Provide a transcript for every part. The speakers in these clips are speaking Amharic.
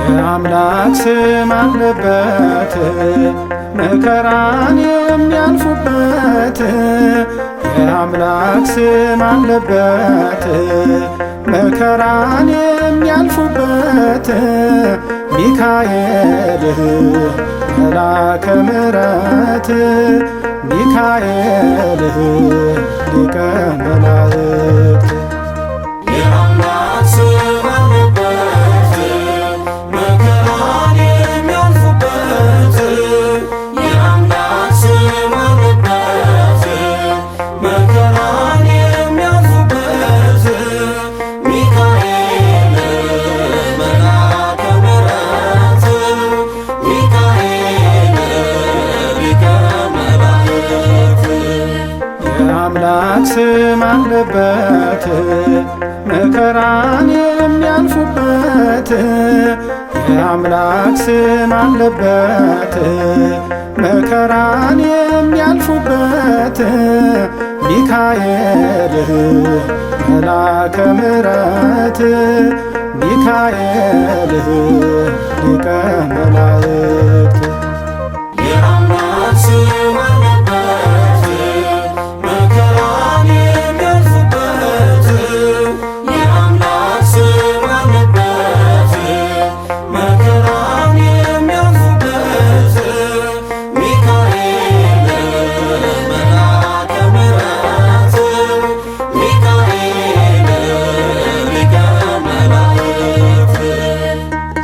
የአምላክ ስም አለበት መከራን የሚያልፉበት። የአምላክ ስም አለበት መከራን የሚያልፉበት። ሚካኤል መልአከ ምሕረት ሚካኤል ሊቀ መላእክት የአምላክ ስም አለበት መከራን የሚያልፉበት። የአምላክ ስም አለበት መከራን የሚያልፉበት። ሚካኤል መልአከ ምሕረት ሚካኤል ሊቀ መላእክት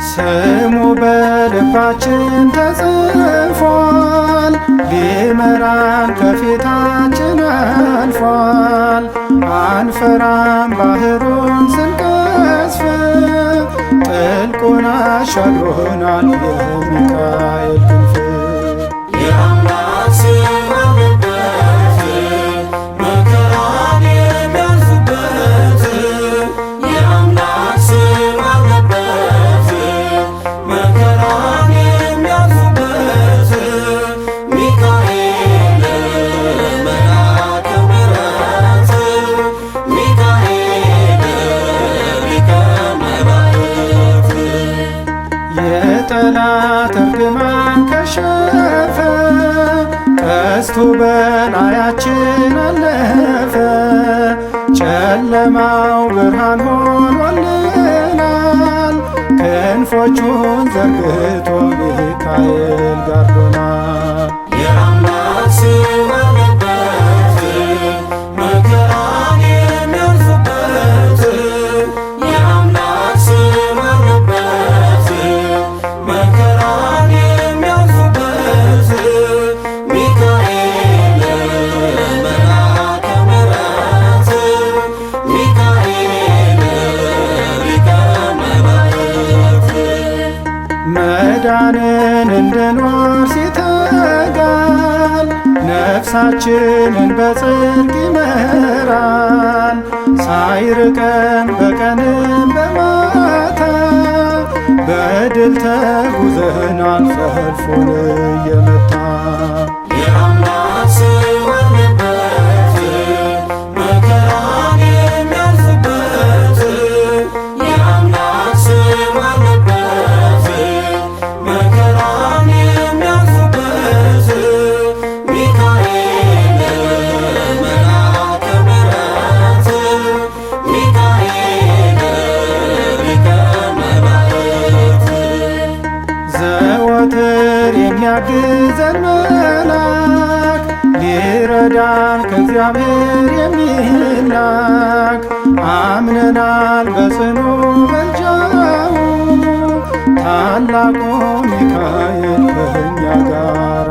ስሙ በልባችን ተጽፏል፣ ቢመራን ከፊታችን አልፏል። አንፈራም ባህሩን ስንቀስፍ፣ ጥልቁን አሻግሮናል የሚካኤል ክንፍ። የጠላት እርግማን ከሸፈ፣ ቀስቱ በላያችን አለፈ። ጨለማው ብርሃን ሆኖልናል፣ ክንፎቹን ዘርግቶ ሚካኤል ጋርዶናል። የአምላክ ስም አለበት መከራን የሚያልፉበት። የአምላክ ስም አለበት መከራን የሚያልፉበት። ሚካኤል መልአከ ምሕረት ሚካኤል ሊቀ መላእክት መዳንን እንድንወር ሲተጋል፣ ነፍሳችንን በጽድቅ ይመራል። ሳይርቀን በቀንም በማታ በድል ተጉዘናል ሰልፉን እየመታ። የአምላክ ስም አለበት መከራን የሚያልፉበት። የአምላክ ስም አለበት መከራን የሚያልፉበት። ሚካኤል መልአከ ምሕረት ሚካኤል ሊቀ መላእክት ዘወትር የሚያግዘን መልአክ፣ ሊረዳን ከእግዚአብሔር የሚላክ። አምነናል በጽኑ መልጃው፣ ታላቁ ሚካኤል ከእኛ ጋር